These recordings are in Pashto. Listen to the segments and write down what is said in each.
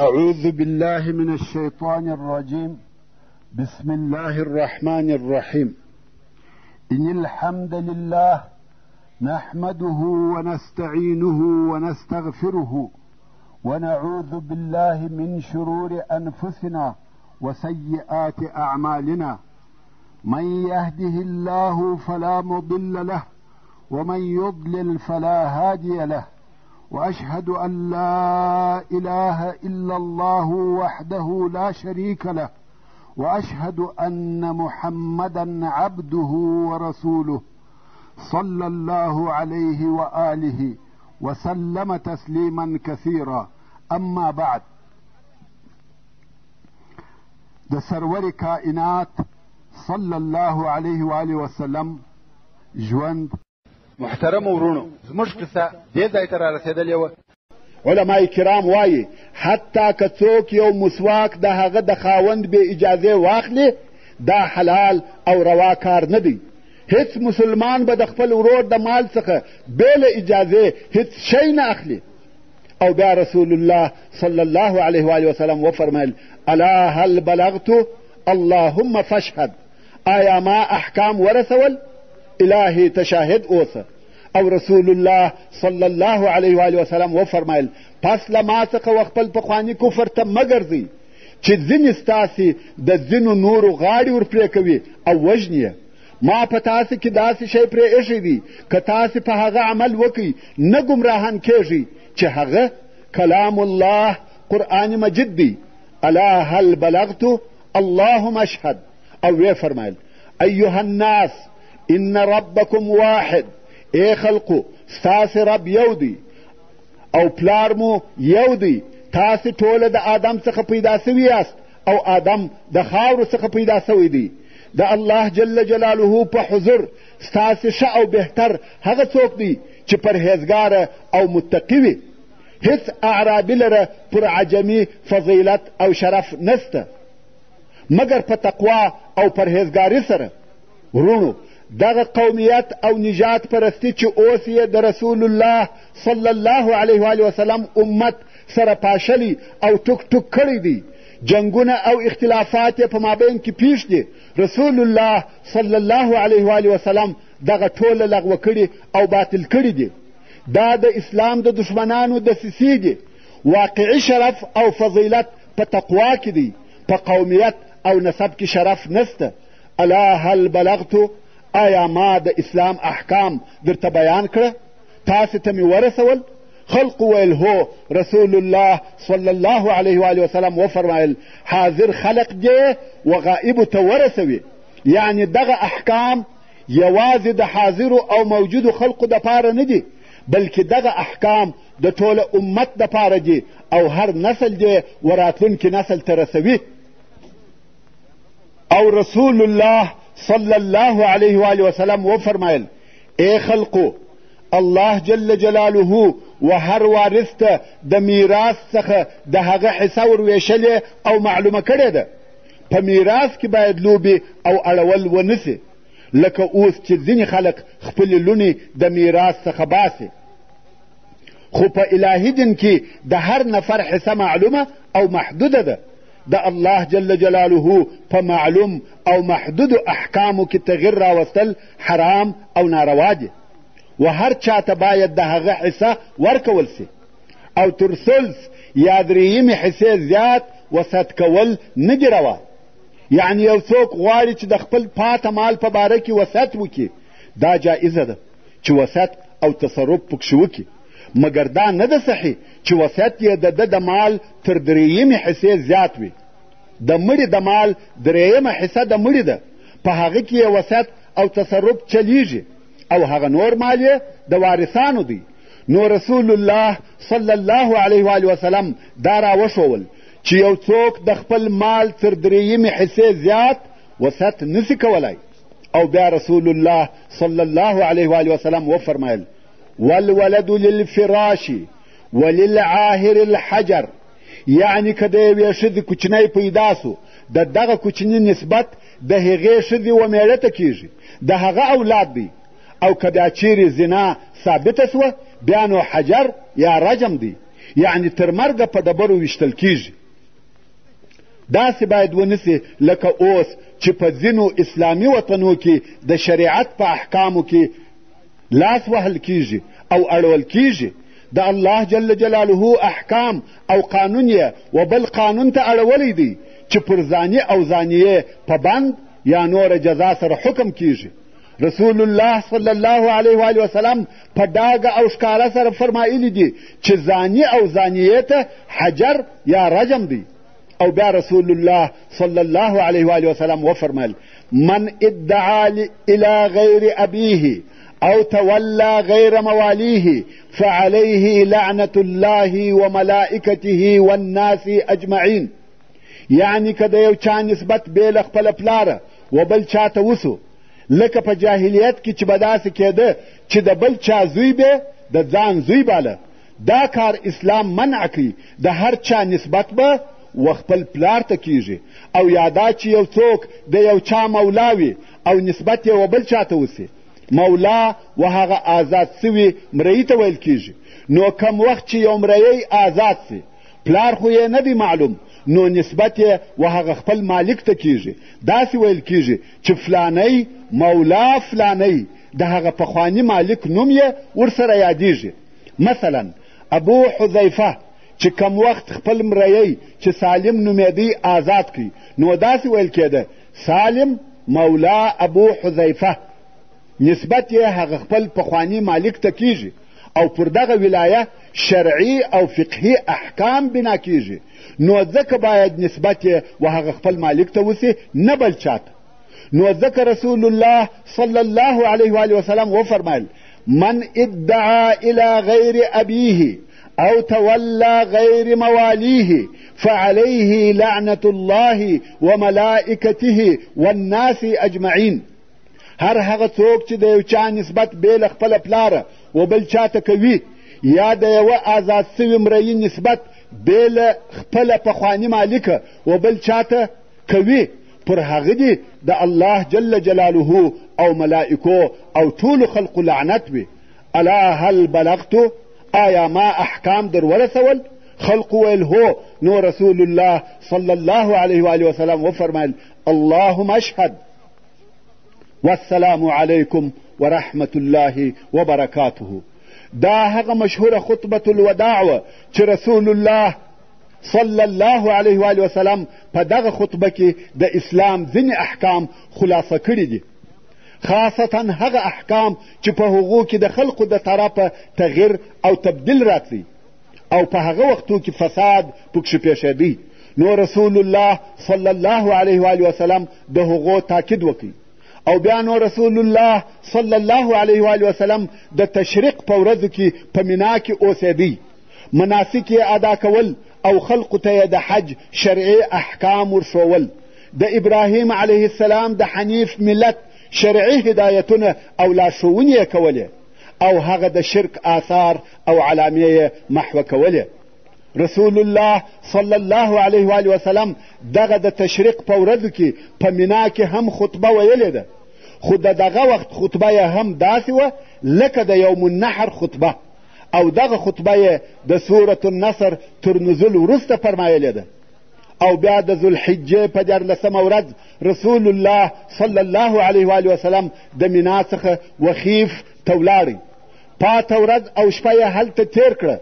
أعوذ بالله من الشيطان الرجيم. بسم الله الرحمن الرحيم. إن الحمد لله نحمده ونستعينه ونستغفره ونعوذ بالله من شرور أنفسنا وسيئات أعمالنا. من يهده الله فلا مضل له ومن يضلل فلا هادي له، وأشهد أن لا إله إلا الله وحده لا شريك له، وأشهد أن محمدا عبده ورسوله صلى الله عليه وآله وسلم تسليما كثيرا. أما بعد، د سرور کائنات صلی الله علیه و آله وسلم ژوند. محترم ورونو، زموږ قصه دې ځای ته رارسېدلې وه. علماء کرام وایي حتی که څوک یو مسواک د هغه د خاوند بې اجازې واخلي، دا حلال او روا کار نه دی. هیڅ مسلمان به د خپل ورور د مال څخه بې له اجازې هیڅ شی نه اخلي. او بیا رسول الله صلی الله علیه و آله وسلم وفرمیل: الا هل بلغت اللهم فاشهد. آیا ما احکام ورسول؟ الهی تشاهد اوسه. او رسول الله صلی الله علیه و آله وسلم وفرمایل: پس له ما څخه و خپل پخواني کفر ته مه ګرځئ چې ځینې ستاسې د ځینو نورو غاړې ورپرې کوي او وژني یې. ما په تاسې کې داسې شی پرې ایښی دی، که تاسې په هغه عمل وکئ نه ګمراهان کیږئ چې هغه کلام الله قرآن مجید دی. الا هل بلغت اللهم اشهد. او وی فرمایل: ایها الناس ان ربکم واحد. ای خلقو، ستاسې رب یو دی او پلار مو یو دی. تاسې ټوله د آدم څخه پیدا سوي یاست او آدم د خاورو څخه پیدا سوی دی. د الله جل جلاله په حضور ستاسې ښه او بهتر هغه څوک دی چې پرهیزګاره او متقي وي. هیڅ اعرابي لره پر عجمي فضیلت او شرف نسته مګر په تقوا او پرهیزګاري سره. ورونو، دغه قومیت او نجات پرستی چې اوس یې د رسول الله صلی الله علیه و آله وسلم امت سره پاشلی او ټوک ټوک کړی دی. جنگونه او اختلافات یې په مابین کې پیښ دي. رسول الله صلی الله علیه و آله وسلم دغه ټوله لغوه کړي او باطل کړي دي. دا د اسلام د دشمنانو دسیسې دي. واقعي شرف او فضیلت په تقوا کې دی، په قومیت او نسب کې شرف نسته. الا هل بلغتو. آیا ما د اسلام احکام درته بیان کړه؟ تاسې ته مې ورسول؟ خلق ویل هو. رسول الله صلی الله علیه و آله وسلم وفرمایل: حاضر خلق دې و غائبو ته ورسوي. یعنی دغه احکام یوازې د حاضرو او موجودو خلقو دپاره نه دي، بلکې دغه احکام د ټوله امت دپاره دي او هر نسل دې و راتلونکي نسل ته رسوي. او رسول الله صلی الله علیه و آله وسلم وفرمایل: ای خلقو، الله جل جلاله و هر وارث ته د میراث څخه د هغه حصه ورویشلې او معلومه کړې ده. په میراث کې باید لوبې او اړول ونسي، لکه اوس چې ځینې خلک خپلې لوڼې د میراث څخه باسي. خو په الهي دین کې د هر نفر حصه معلومه او محدوده ده. د الله جل جلاله په معلوم او محدودو احکامو کې تغییر راوستل حرام او ناروا دي، و هر چاته باید د هغه حصه ورکول سي. او تر ثلث یا درېیمې حصې زیات وسط کول نه دي روا. یعنی یو څوک غواړي چې د خپل پاته مال په باره کې وسط وکړي، دا جایزه ده چې وسط او تصرف پکښې وکړي، مګر دا نه ده صحیح چې وسط یې د ده د مال تر درېیمې حصې زیات وي. د مړي د مال درېیمه حصه د مړي ده، په هغه کې یې وسط او تصرف چلیږي، او هغه نور مال یې د وارثانو دی. نو رسول الله صلی الله علیه و آله وسلم دا راوښول چې یو څوک د خپل مال تر درېیمې حصې زیات وسط نسي کولی. او بیا رسول الله صلی الله علیه و آله وسلم وفرمایل: والولد للفراش وللعاهر الحجر. یعنی که د یوې ښځې کوچنی پیدا سو، د دغه کوچني نسبت د هغې ښځې و میړه ته کیږي، د هغه اولاد دی. او که بیا چیرې زنا ثابته سوه، بیا نو حجر یا رجم دی. یعنی تر مرګه په ډبرو ویشتل کیږي. داسې باید ونسي لکه اوس چې په ځینو اسلامي وطنو کې د شریعت په احکامو کې لاس وهل کیږي او اړول کیږي. د الله جل جلاله احکام او قانون یې و بل قانون ته اړولی دی چې پر زانی او زانیې په بند یا نور جزا سره حکم کیږي. رسول الله صلی الله علیه و آله وسلم په ډاګه او ښکاره سره فرمایلی دي چې زانی او زانیې ته حجر یا رجم دی. او بیا رسول الله صلی الله علیه و آله وسلم وفرمایل من ادعا الى غیر ابیه او تولى غیر موالیه فعليه لعنة الله وملائکته والناس اجمعین. یعنی که د یو چا نسبت بې له خپله پلاره و بل چا ته وسو، لکه په جاهلیت کې چې به داسې کېده چې د بل چا زوی به د ځان زوی باله، دا کار اسلام منع کوي. د هر چا نسبت به و خپل پلار ته کیږي. او یادا چې یو څوک د یو چا مولا وي او نسبت یې و بل چا ته وسي، مولا و هغه آزاد سوي مرئی ته ویل کیږي. نو کم وخت چې یو مرئی آزاد سي، پلار خو یې نه دی معلوم، نو نسبت یې و هغه خپل مالک ته کیږي. داسې ویل کیږي چې فلانی مولا فلانی، د هغه پخواني مالک نوم یې ورسره یادیږي. مثلا ابو حذیفه چې کم وخت خپل مرئی چې سالم نومیدی آزاد کړي، نو داسې ویل کېده سالم مولا ابو حذیفه، نسبت یې هغه خپل پخواني مالک ته کیږي. او پر دغه ولایه شرعي او فقهي احکام بنا کیږي. نو ځکه باید نسبت یې و هغه خپل مالک ته وسي، نه بل چاته. نو ځکه رسول الله صلی الله علیه و آله وسلم وفرمایل من ادعا الى غیر ابیه او تولى غیر موالیه فعليه لعنة الله وملائکته والناس اجمعین. هر هغه څوک چې د یو چا نسبت بې له خپله پلاره و بل چاته کوي، یا د یوه آزاد سوي مرئی نسبت بې له خپله پخواني مالکه و بل چاته کوي، پر هغه دي د الله جل جلاله او ملائکو او ټولو خلقو لعنت وي. الا هل بلغتو؟ آیا ما احکام در ورسول؟ خلق ویل هو. نو رسول الله صلی الله علیه و آله وسلم وفرمایل اللهم اشهد والسلام علیکم ورحمة الله وبرکاته. دا هغه مشهوره خطبة الوداع و چې رسول الله صلی الله علیه و آله وسلم په دغه خطبه کې د اسلام ځینې احکام خلاصه کړي دي، خاصتا هغه احکام چې په هغو کې د خلقو د طرفه تغییر او تبدیل راتلی او په هغه وختو کې فساد پکښې پیښېدی. نو رسول الله صلی الله علیه و آله وسلم د هغو تاکید وکړي. او بیا نو رسول الله صلی الله علیه و آله وسلم د تشریق په ورځو کې په مینا کې اوسېدی، مناسک یې ادا کول او خلقو ته د حج شرعي احکام ورښول، د ابراهیم علیه السلام د حنیف ملت شرعي هدایتونه او لارښوونې یې کولې، او هغه د شرک آثار او علامې یې محوه کولې. رسول الله صلی الله علیه و آله وسلم دغه د تشریق په ورځو کې په مینا کې هم خطبه ویلې ده، خو د دغه وخت خطبه یې هم داسې وه لکه د یوم النحر خطبه، او دغه خطبه یې د سورة النصر تر نزول وروسته فرمایلې ده. او بیا د ذوالحجې په 14مه ورځ رسول الله صلی الله علیه و آله وسلم د مینا څخه وخیف ته ولاړی. پاته ورځ او شپه یې هلته تیر کړه.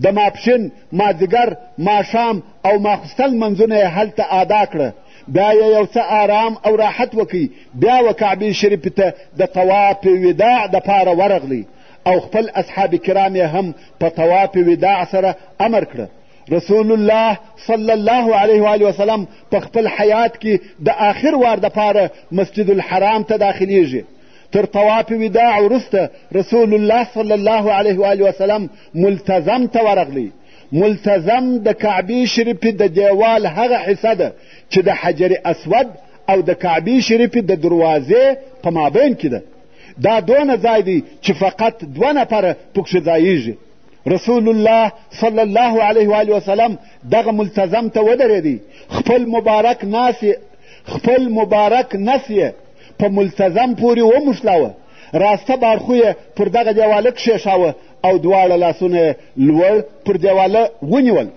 د ماپښین، مازدیګر، ماښام او ماخوستن منځونه یې هلته ادا کړه. بیا یې یو څه آرام او راحت وکړي. بیا و کعبې شریفې ته د طواف وداع دپاره ورغلی او خپل اصحاب کرام یې هم په طواف وداع سره امر کړه. رسول الله صلی الله علیه و آله وسلم په خپل حیات کې د آخر وار دپاره مسجد الحرام ته داخلیږي. تر طواف وداع وروسته رسول الله صلی الله علیه و آله وسلم ملتزم ته ورغلی. ملتزم د کعبې شریفې د دیوال هغه حصه ده چې د حجر اسود او د کعبې شریفې د دروازې په مابین کې ده. دا دونه ځای دی چې فقط 2 نفره پکښې ځاییږي. رسول الله صلی الله علیه و آله وسلم دغه ملتزم ته ودرېدی. خپل مبارک نس یې په ملتزم پورې وموښلاوه، راسته بارخو یې پر دغه دیواله کښېښاوه او دواړه لاسونه لوړ پر دیواله ونیول.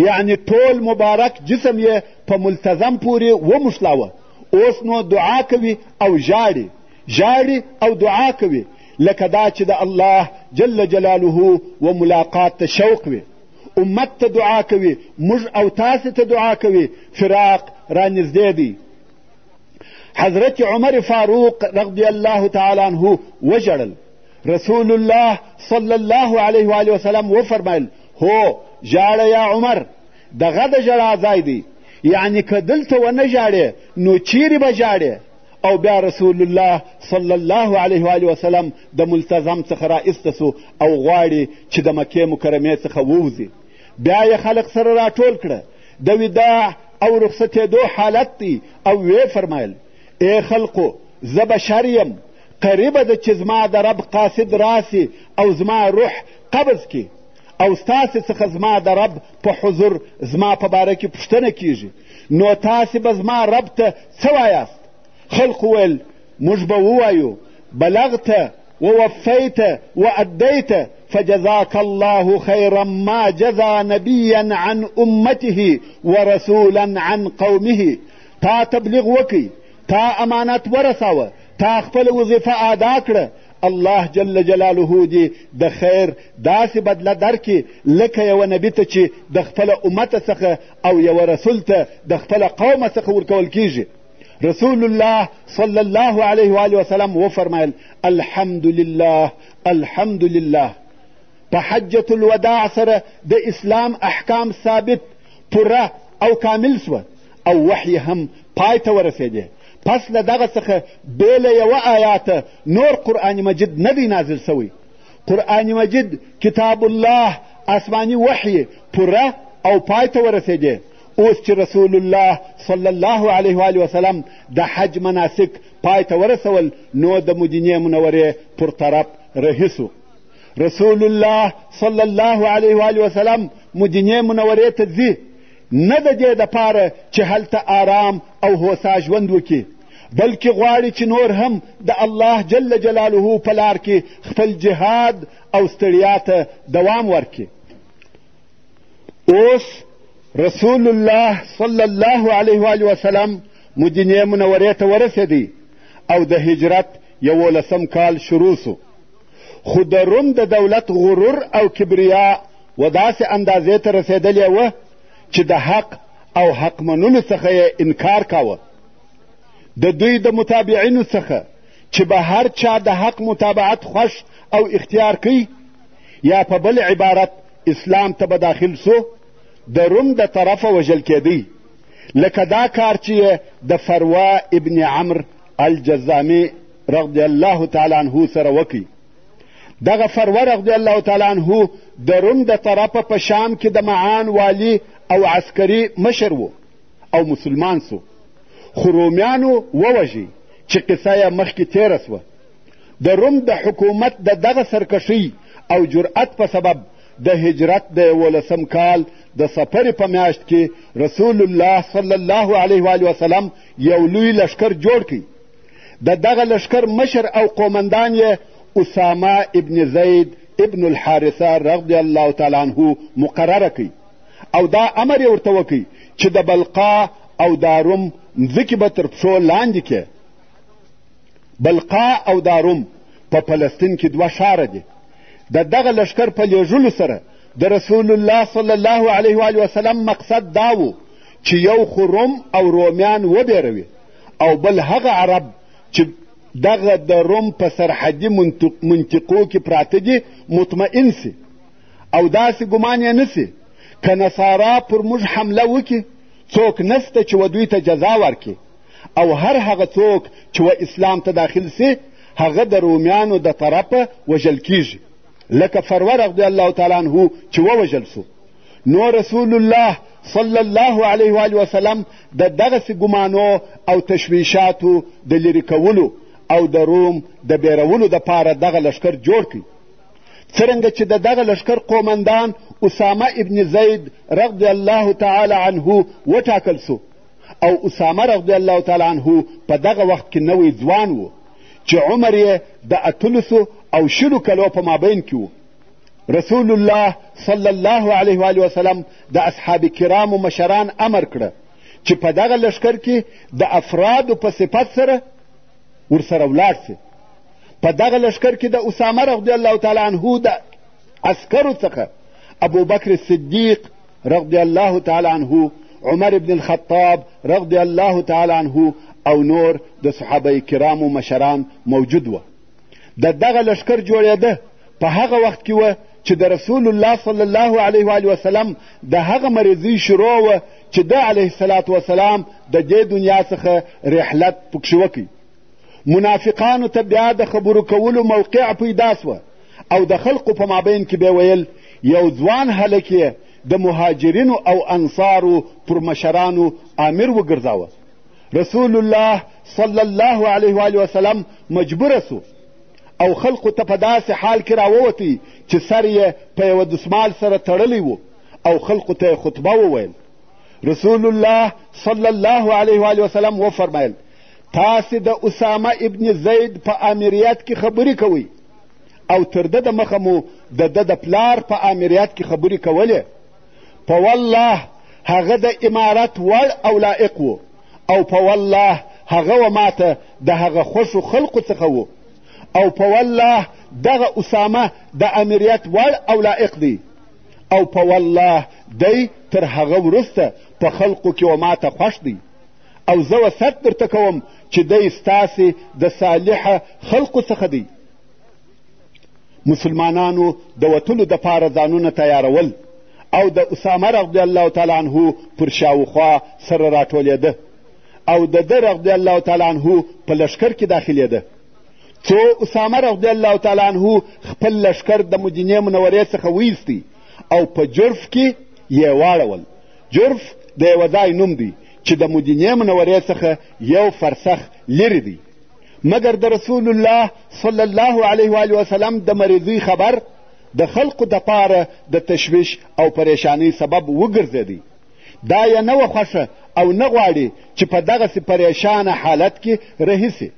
یعنی ټول مبارک جسم یې په ملتزم پورې وموښلاوه. اوس نو دعا کوي او ژاړي او دعا کوي، لکه دا چې د الله جل جلاله و ملاقات ته شوق وي. امت ته دعا کوي، موږ او تاسې ته دعا کوي، فراق را نږدې دی. حضرت عمر فاروق رضی الله تعالی عنه وژړل. رسول الله صلی الله علیه و آله وسلم وفرمایل هو ژاړه یا عمر، دغه د ژړا ځای دی. یعنی که دلته ونه ژاړې نو چیرې به ژاړې؟ او بیا رسول الله صلی الله علیه و آله وسلم د ملتزم څخه راایسته سو او غواړي چې د مکې مکرمې څخه ووځي. بیا یې خلق سره راټول کړه، د وداع او رخصتېدو حالت دی، او ویې فرمایل ای خلقو، زه بشر یم، قریبه ده چې زما د رب قاصد راسي او زما روح قبض کی، او ستاسې څخه زما د رب په حضور زما په باره کې پوښتنه کیږي، نو تاسې به زما رب ته څه وایاست؟ خلق ویل موږ به ووایو بلغت ووفیت وادیت فجزاك الله خيرا ما جزا نبيا عن امته ورسولا عن قومه. تا تبلیغ وکي، تا امانت ورساوه، تا خپل وظیفه ادا کړه، الله جل جلاله دې د خیر داسې بدله درکړي لکه یوه نبي ته چې د خپله امته څخه او یوه رسول ته د خپله قومه څخه ورکول کیږي. رسول الله صلی الله علیه و آله وسلم وفرمایل الحمد لله الحمد لله. په حجة الوداع سره د اسلام احکام ثابت، پوره او کامل سوه، او وحی هم پای ته ورسېدی. پس له دغه څخه بې له یوه آیاته نور قرآن مجید نه دی نازل سوی. قرآن مجید کتاب الله آسماني وحی پوره او پای ته ورسېدی. اوس چې رسول الله صلی الله علیه و آله وسلم د حج مناسک پای ته ورسول، نو د مدینې منورې پر طرف رهي سو. رسول الله صلی الله علیه و آله وسلم مدینې منورې ته ځي، نه د دې دپاره چې هلته آرام او هوسا ژوند وکړي، بلکې غواړي چې نور هم د الله جل جلاله په لار کې خپل جهاد او ستړیا ته دوام ورکړي. اوس رسول الله صلی الله علیه و آله وسلم مدینې منورې ته ورسېدی او د هجرت 11 کال شروع سو. خو د روم د دولت غرور او کبریا و داسې اندازې ته رسېدلې وه چې د حق او حق منلو څخه یې انکار کاوه. د دوی د متابعینو څخه چې به هر چا د حق متابعت خوښ او اختیار کوي، یا په بل عبارت اسلام ته به داخل سو، د روم د طرفه وژل کېدی، لکه دا کار چې د فروه ابن عمرو الجزامي رضی الله تعالی عنه سره وکړي. دغه فروه رضی الله تعالی عنه د روم د طرفه په شام کې د معان والی او عسکري مشر و او مسلمان سو، خو رومیانو ووژي چې قصه یې مخکې تیره سوه. د روم د حکومت د دغه سرکشۍ او جرأت په سبب د هجرت د 11 کال د سفر په میاشت کې رسول الله صلی الله علیه و آله وسلم یو لوی لشکر جوړ کړي. د دغه لشکر مشر او قومندان یې اسامه ابن زید ابن الحارثه رضی الله تعالی عنه مقرره کړي، او دا امر یې ورته وکړي چې د بلقا او داروم مځکې به تر پښو لاندې کړي. بلقا او داروم په فلسطین کې 2 ښاره دي. د دغه لشکر په لیږلو سره د رسول الله صلی الله علیه و آله وسلم مقصد دا و چې یو خو روم او رومیان وبېروي، او بل هغه عرب چې دغه د روم په سرحدي منطقو کې پراته دي مطمئن سي، او داسې ګمان یې نسي که نصارا پر موږ حمله وکړي، څوک نسته چې و دوی ته جزا ورکړي، او هر هغه څوک چې و اسلام ته داخل سي هغه د رومیانو د طرفه وژل کیږي، لکه فروه رضی الله تعالی عنه چې ووژل سو. نو رسول الله صلی الله علیه و آله وسلم د دغسې ګمانو او تشویشاتو د لرې کولو او د روم د بیرولو دپاره دغه لشکر جوړ کړي. څرنګه چې د دغه لشکر قومندان اسامه ابن زید رضی الله تعالی عنه وټاکل سو، او اسامه رضی الله تعالی عنه په دغه وخت کې نوی ځوان و چې عمر یې د 18 او 10 کلو په مابین کې و. رسول الله صلی الله علیه و آله وسلم د اصحاب کرامو مشران امر کړه چې په دغه لښکر کې د افرادو په صفت سره ورسره ولاړ سي. په دغه لښکر کې د اسامه رضی الله تعالی عنه د عسکرو څخه ابوبکر صدیق رضی الله تعالی عنه، عمر بن الخطاب رضی الله تعالی عنه او نور د صحابه کرامو مشران موجود وه. د دغه لښکر جوړېده په هغه وخت کې وه چې د رسول الله صلی الله علیه و آله وسلم د هغه مریضۍ شروع وه چې ده علیه الصلاة وسلام د دې دنیا څخه رحلت پکښې وکړي. منافقانو ته بیا د خبرو کولو موقع پیدا سوه او د خلقو په مابین کې به ویل یو ځوان هلک یې د مهاجرینو او انصارو پر مشرانو امیر وګرځاوه. رسول الله صلی الله علیه و آله وسلم مجبوره سو او خلقو ته په داسې حال کې راووتی چې سر یې په یوه دسمال سره تړلی و او خلقو ته خطبه وویل. رسول الله صلی الله علیه و آله وسلم وفرمایل تاسې د اسامه ابن زید په امریت کې خبرې کوئ او تر ده د مخه مو د ده د پلار په امریت کې خبرې کولې. په والله هغه د امارت وړ او لایق و او په والله هغه و ماته د هغه خوښو خلقو څخه و او په والله دغه اسامه د امریت وړ او لایق دی او په والله دی تر هغه وروسته په خلقو کې و ماته خوښ دی او زه وصیت درته کوم چې دی ستاسې د صالحه خلقو څخه دی. مسلمانانو د وتلو دپاره ځانونه تیارول او د اسامه رضی الله تعالی عنه پر شاوخوا سره راټولېده او د ده رضی الله تعالی عنه په لښکر کې داخلېده. څو اسامه رضی الله تعالی عنه خپل لښکر د مدینې منورې څخه ویستی او په جرف کې یې واړول. جرف د یوه ځای نوم دی چې د مدینې منورې څخه یو فرسخ لرې دی. مګر د رسول الله صلی الله علیه و آله وسلم د مریضۍ خبر د خلقو دپاره د تشویش او پریشانۍ سبب وګرځېدی. دا یې نه وه خوښه او نه غواړي چې په دغسې پریشانه حالت کې رهي سي.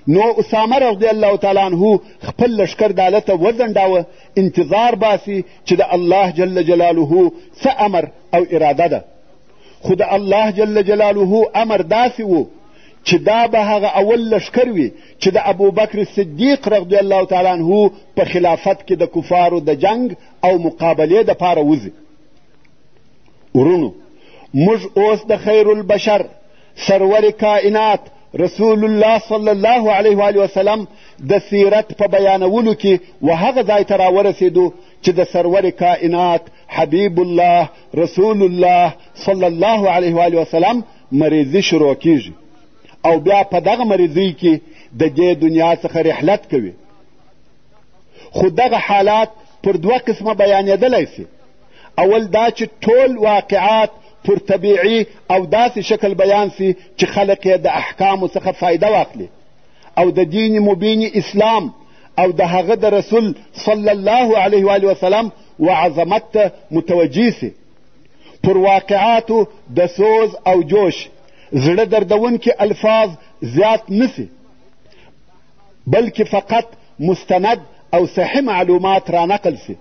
نو اسامه رضی الله تعالی عنه خپل لښکر داله ته وځنډاوه انتظار باسي چې د الله جل جلاله څه امر او اراده ده. خو د الله جل جلاله امر داسې و چې دا به هغه اول لښکر وي چې د ابوبکر صدیق رضی الله تعالی عنه په خلافت کې د کفارو د جنگ او مقابلې دپاره وځي. ورونو موږ اوس د خیر البشر سرور کائنات رسول الله صلی الله علیه و آله وسلم د سیرت په بیانولو کې و هغه ځای ته راورسېدو چې د سرور کائنات حبیب الله رسول الله صلی الله علیه و آله وسلم مریضي شروع کیږي او بیا په دغه مریضۍ کې د دې دنیا څخه رحلت کوي. خو دغه حالات پر 2 قسمه بیانېدلی سي. اول دا چې ټول واقعات پر طبیعي او داسې شکل بیان سي چې خلق یې د احکامو څخه فایده واخلي او د دین مبین اسلام او د هغه د رسول صلی الله علیه و آله وسلم و عظمت ته متوجه سي. پر واقعاتو د سوز او جوش زړه دردونکي الفاظ زیات نسی بلکې فقط مستند او صحیح معلومات را نقل سي.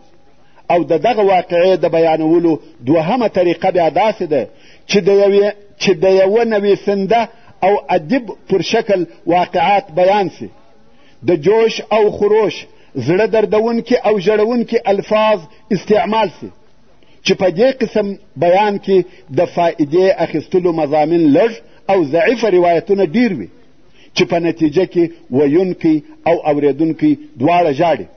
او د دغه واقعې د بیانولو دوهمه طریقه بیا داسې ده چې د یوه نویسنده او ادیب پر شکل واقعات بیان سي. د جوش او خروش زړه دردونکي او ژړونکي الفاظ استعمال سي چې په دې قسم بیان کې د فائدې اخیستلو مضامین لږ او ضعیفه روایتونه ډیر وي چې په نتیجه کې ویونکی او اوریدونکی دواړه ژاړي.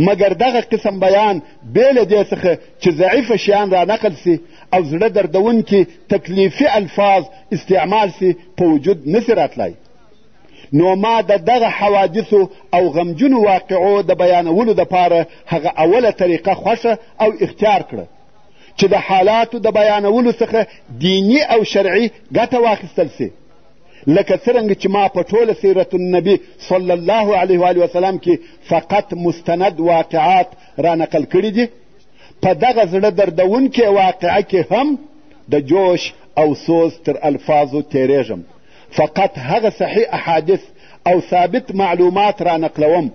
مګر دغه قسم بیان بې له دې څخه چې ضعیفه شیان را نقل سي او زړه دردونکي تکلیفي الفاظ استعمال سي په وجود نسي راتلی. نو ما د دغه حوادثو او غمجنو واقعو د بیانولو دپاره هغه اوله طریقه خوښه او اختیار کړه چې د حالاتو د بیانولو څخه دینی او شرعي ګټه واخیستل سي. لکه څرنګه چې ما په ټوله سیرت النبي صلی الله علیه و آله وسلم کې فقط مستند واقعات را نقل کړي دي، په دغه زړه دردونکې واقعه کې هم د جوش او سوز تر الفاظو تیریږم. فقط هغه صحیح احادث او ثابت معلومات را نقلوم.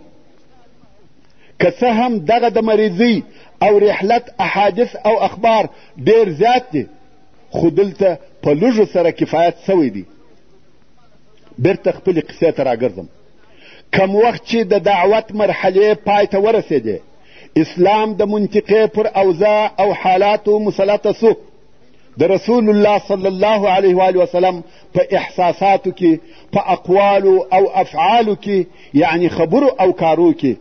که څه هم دغه د مریضۍ او رحلت احادث او اخبار ډېر زیات دي، خو دلته په لږو سره کفایت سوی دی. بیرته خپلې قصې ته راګرځم. کم وخت چې د دعوت مرحلې پای ته ورسېدې، اسلام د منطقې پر اوضاع او حالاتو مسلطه سو. د رسول الله صلی الله علیه و وسلم په احساساتو کې، په اقوالو او افعالو کې، یعنی خبرو او کارو کې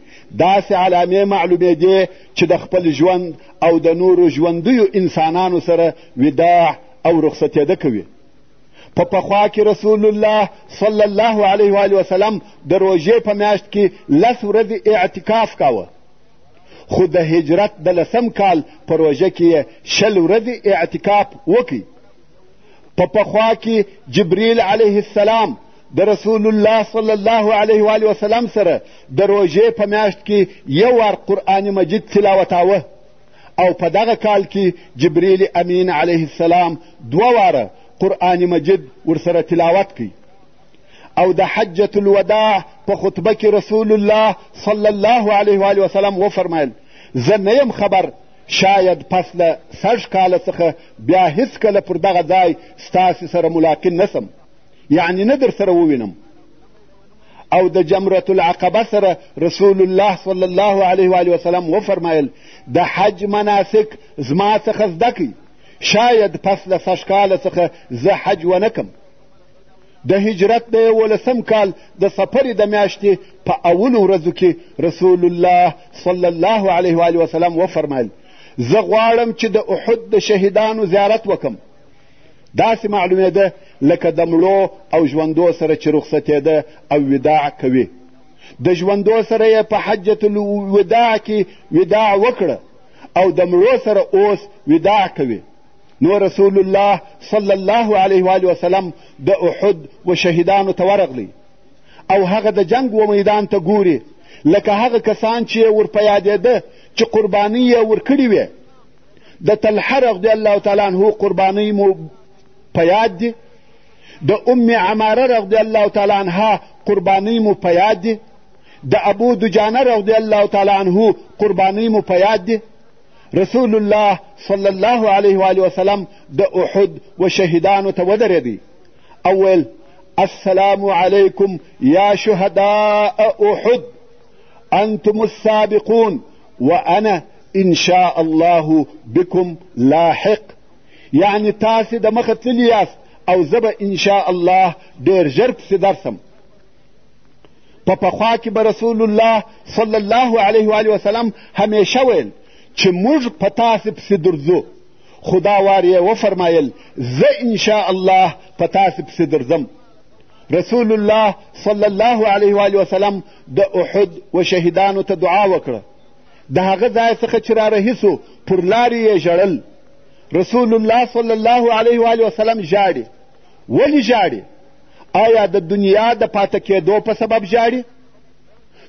داسې علامې معلومېدې چې د خپل ژوند او د نورو ژوندیو انسانانو سره وداع او رخصتېده کوي. په پخوا کې رسول الله صلی الله علیه و وسلم د روژې په میاشت کې 10 ورځې اعتکاف کاوه، خو د هجرت د 10م کال په روژه کې 20 ورځې اعتکاف وکړي. په پخوا کې جبریل علیه السلام د رسول الله صلی الله علیه و وسلم سره د روژې په میاشت کې 1 وار قرآن مجید تلاوتاوه، او په دغه کال کې جبریل امین علیه السلام 2 واره قرآن مجید ورسره تلاوت کوي. او د حجة الوداع په خطبه کې رسول الله صلی الله علیه و وسلم وفرمایل: زه نه یم خبر، شاید پس له 60 کاله څخه بیا هیڅکله پر دغه ځای ستاسې سره ملاقات نسم، یعنی نه در سره ووینم. او د جمرة العقبه سره رسول الله صلی الله علیه و وسلم وفرمایل: د حج مناسک زما څخه زده کړئ، شاید پس له 60 کاله څخه زه حج ونه کم. د هجرت د 11م کال د سفر د میاشتې په اولو ورځو کې رسول الله صلی الله علیه و وسلم وفرمایل: زه غواړم چې د احد د شهیدانو زیارت وکم. داسې معلومېده لکه د مړو او ژوندو سره چې رخصتېده او وداع کوي. د ژوندو سره یې په حجة الوداع کې وداع وکړه، او د مړو سره اوس وداع کوي. نو رسول الله صلی الله علیه و وسلم د احد و شهیدانو ته ورغلی، او هغه د جنگ و میدان ته ګوري لکه هغه کسان چې ور په یادېده چې قربانۍ یې ورکړې وې. د طلحه رضی الله تعالی عنه قربانۍ مو په یاد دي، د ام عماره رضی الله تعالی عنها قربانۍ مو په یاد دي، د ابو دجانه رضی الله تعالی عنه قربانۍ مو په یاد دي. رسول الله صلی الله علیه و وسلم د احد و شهیدانو ته ودرېدی او ویل: السلام علیکم یا شهداء احد، انتم السابقون وانا ان شاء الله بكم لاحق. یعنی تاسې د مخه تللي یاست او زه به ان شاء الله ډېر ژر پسې درسم. په پخوا کې به رسول الله صلی الله علیه و وسلم همیشه ویل چې موږ په تاسې پسې درځو، خو دا وار یې وفرمایل: زه ان شاء الله په تاسې پسې درځم. رسول الله صلی الله علیه و وسلم د احد و شهیدانو ته دعا وکړه. د هغه ځای څخه چې رارهي سو پر لارې یې ژړل. رسول الله صلی الله علیه و وسلم ژاړي. ولې ژاړي؟ آیا د دنیا د پاته کېدو په سبب ژاړي؟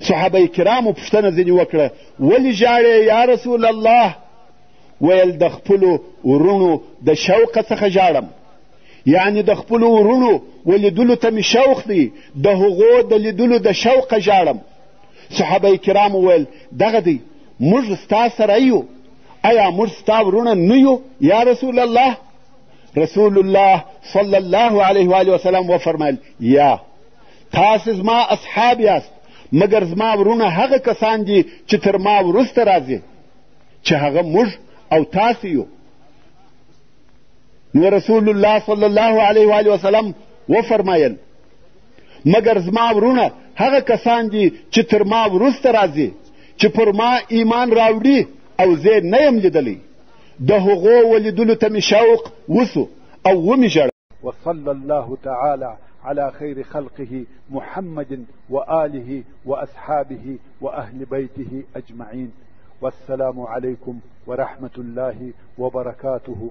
صحابه کرامو پوښتنه ځینې وکړه: ولې ژاړې یا رسول الله؟ ویل: د خپلو ورونو د شوقه څخه ژاړم، یعنی د خپلو ورونو ولیدلو ته مې شوق دی، د هغو د لیدلو د شوقه ژاړم. صحابه کرامو ویل: دغه دی، موږ ستا سره یو، آیا موږ ستا ورونه نه یو یا رسول الله؟ رسول الله صلی الله علیه و وسلم وفرمایل: یا، تاسې زما اصحاب یاست، مګر زما ورونه هغه کسان دي چې تر ما وروسته راځي، چې هغه موږ او تاسې یو. نو رسول الله صلی الله علیه و وسلم وفرمایل: مګر زما ورونه هغه کسان دي چې تر ما وروسته راځي، چې پر ما ایمان راوړي او زه نه یم لیدلی، د هغو ولیدلو ته مې شوق وسو او ومې ژړل. وصلى الله تعالى على خير خلقه محمد وآله وأصحابه وأهل بيته أجمعين. والسلام عليكم ورحمة الله وبركاته.